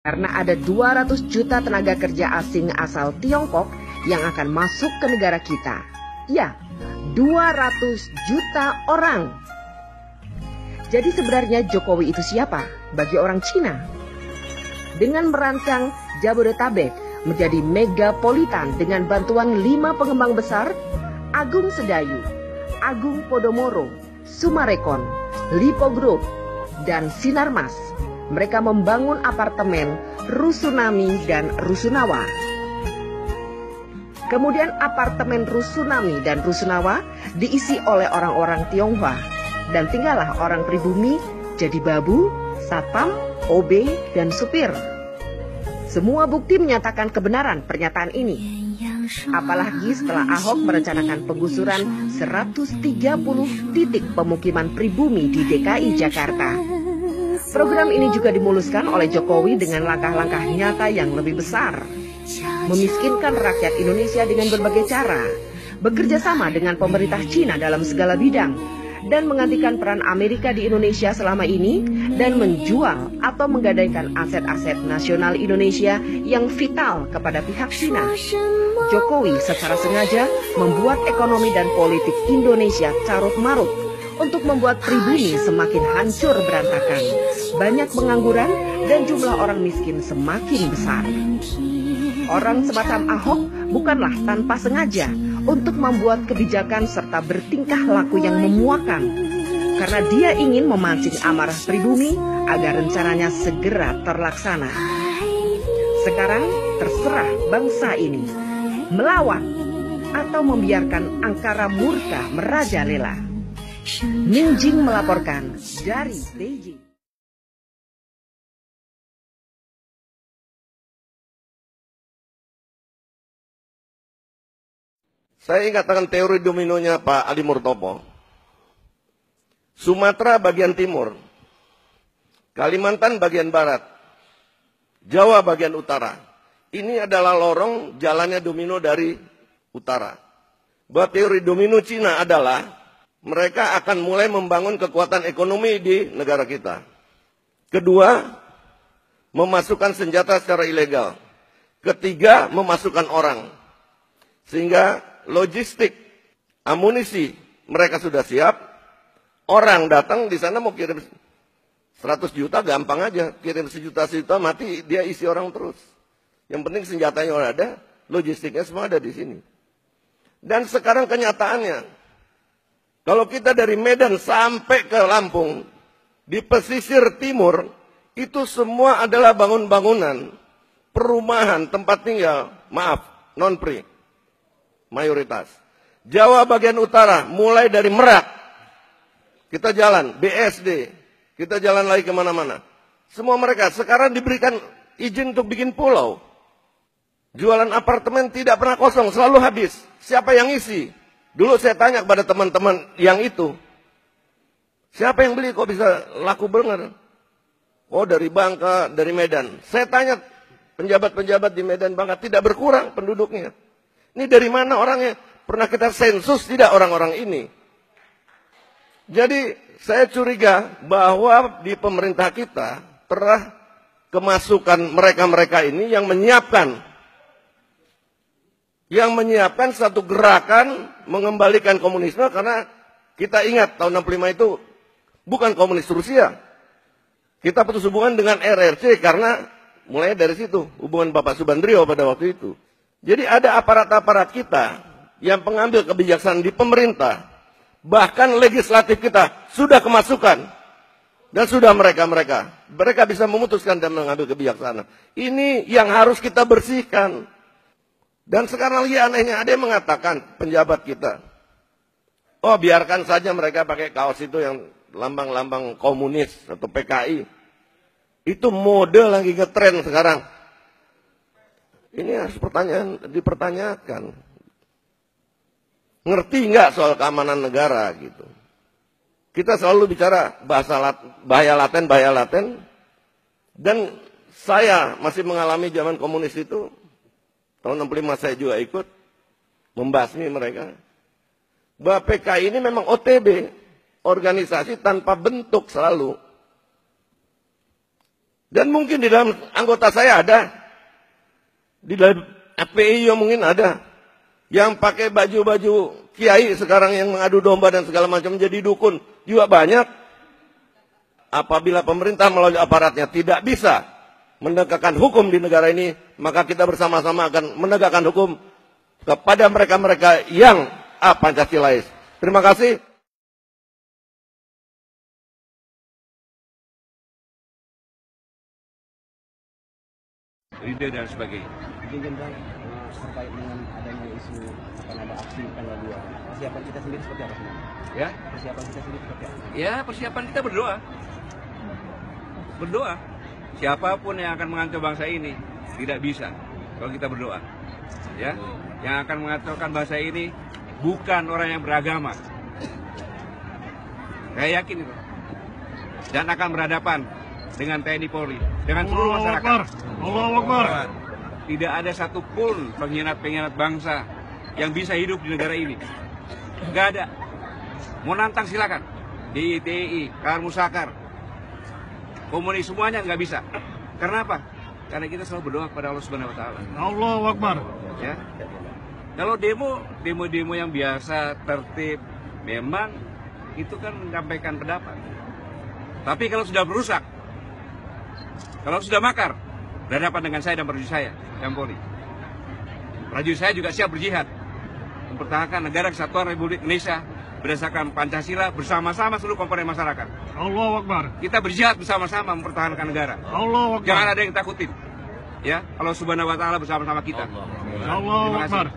Karena ada 200 juta tenaga kerja asing asal Tiongkok yang akan masuk ke negara kita. Ya, 200 juta orang. Jadi sebenarnya Jokowi itu siapa bagi orang Cina? Dengan merancang Jabodetabek menjadi megapolitan dengan bantuan 5 pengembang besar, Agung Sedayu, Agung Podomoro, Sumarekon, Lipo Group, dan Sinarmas. Mereka membangun apartemen Rusunami dan Rusunawa. Kemudian apartemen Rusunami dan Rusunawa diisi oleh orang-orang Tionghoa. Dan tinggallah orang pribumi jadi babu, satpam, OB, dan supir. Semua bukti menyatakan kebenaran pernyataan ini. Apalagi setelah Ahok merencanakan penggusuran 130 titik pemukiman pribumi di DKI Jakarta. Program ini juga dimuluskan oleh Jokowi dengan langkah-langkah nyata yang lebih besar. Memiskinkan rakyat Indonesia dengan berbagai cara, bekerja sama dengan pemerintah Cina dalam segala bidang, dan menggantikan peran Amerika di Indonesia selama ini, dan menjual atau menggadaikan aset-aset nasional Indonesia yang vital kepada pihak Cina. Jokowi secara sengaja membuat ekonomi dan politik Indonesia carut-marut untuk membuat pribumi semakin hancur berantakan, banyak pengangguran, dan jumlah orang miskin semakin besar. Orang semacam Ahok bukanlah tanpa sengaja untuk membuat kebijakan serta bertingkah laku yang memuakan, karena dia ingin memancing amarah pribumi agar rencananya segera terlaksana. Sekarang terserah bangsa ini melawan atau membiarkan angkara murka merajalela. Minjing melaporkan dari Beijing. Saya ingat akan teori dominonya Pak Ali Murtopo. Sumatera bagian timur, Kalimantan bagian barat, Jawa bagian utara. Ini adalah lorong jalannya domino dari utara. Bahwa teori domino Cina adalah mereka akan mulai membangun kekuatan ekonomi di negara kita. Kedua, memasukkan senjata secara ilegal. Ketiga, memasukkan orang. Sehingga logistik, amunisi mereka sudah siap. Orang datang di sana mau kirim 100 juta gampang aja. Kirim sejuta mati dia isi orang terus. Yang penting senjatanya udah ada, logistiknya semua ada di sini. Dan sekarang kenyataannya, kalau kita dari Medan sampai ke Lampung, di pesisir timur, itu semua adalah bangunan-bangunan, perumahan, tempat tinggal, maaf, non-pri, mayoritas. Jawa bagian utara, mulai dari Merak, kita jalan, BSD, kita jalan lagi kemana-mana. Semua mereka sekarang diberikan izin untuk bikin pulau. Jualan apartemen tidak pernah kosong, selalu habis. Siapa yang isi? Dulu saya tanya kepada teman-teman yang itu, siapa yang beli kok bisa laku bener? Oh dari Bangka, dari Medan. Saya tanya penjabat-penjabat di Medan Bangka, tidak berkurang penduduknya. Ini dari mana orangnya? Pernah kita sensus tidak orang-orang ini? Jadi saya curiga bahwa di pemerintah kita pernah kemasukan mereka-mereka ini yang menyiapkan satu gerakan mengembalikan komunisme, karena kita ingat tahun 65 itu bukan komunis Rusia. Kita putus hubungan dengan RRC karena mulai dari situ hubungan Bapak Subandrio pada waktu itu. Jadi ada aparat-aparat kita yang pengambil kebijaksanaan di pemerintah, bahkan legislatif kita sudah kemasukan dan sudah mereka bisa memutuskan dan mengambil kebijaksanaan. Ini yang harus kita bersihkan. Dan sekarang lagi anehnya ada yang mengatakan penjabat kita, oh biarkan saja mereka pakai kaos itu yang lambang-lambang komunis atau PKI. Itu mode lagi ngetren sekarang. Ini harus dipertanyakan. Ngerti nggak soal keamanan negara gitu? Kita selalu bicara bahaya laten. Dan saya masih mengalami zaman komunis itu. Tahun 65 saya juga ikut membasmi mereka. Bahwa PKI ini memang OTB, organisasi tanpa bentuk selalu. Dan mungkin di dalam anggota saya ada, di dalam FPI yang mungkin ada, yang pakai baju-baju kiai sekarang yang mengadu domba dan segala macam jadi dukun juga banyak. Apabila pemerintah melalui aparatnya tidak bisa menegakkan hukum di negara ini, maka kita bersama-sama akan menegakkan hukum kepada mereka-mereka yang Pancasilais. Terima kasih. Ide dan sebagainya. Izin Bang, terkait dengan adanya isu akan ada aksi tanggal 2. Persiapan kita sendiri seperti apa sebenarnya? Ya? Persiapan kita sendiri seperti apa? Ya, persiapan kita berdoa. Berdoa. Siapapun yang akan mengacau bangsa ini tidak bisa kalau kita berdoa. Ya, yang akan mengacaukan bangsa ini bukan orang yang beragama. Saya yakin itu. Dan akan berhadapan dengan TNI Polri, dengan seluruh masyarakat. Allahu Akbar. Tidak ada satupun pengkhianat-pengkhianat bangsa yang bisa hidup di negara ini. Nggak ada. Mau nantang silakan. DITI, Kahar Musakar, komunis semuanya nggak bisa. Karena apa? Karena kita selalu berdoa kepada Allah Subhanahu Wa Taala. Allahu Akbar. Ya. Kalau demo yang biasa, tertib, memang itu kan menyampaikan pendapat. Tapi kalau sudah merusak, kalau sudah makar, berhadapan dengan saya dan prajurit saya, dan Polri. Prajurit saya juga siap berjihad, mempertahankan negara kesatuan Republik Indonesia berdasarkan Pancasila bersama-sama seluruh komponen masyarakat. Allahu Akbar. Kita berjihad bersama-sama mempertahankan negara. Allahu Akbar. Jangan ada yang takutin. Ya, Allah Subhanahu Wa Taala bersama-sama kita. Allahu Akbar.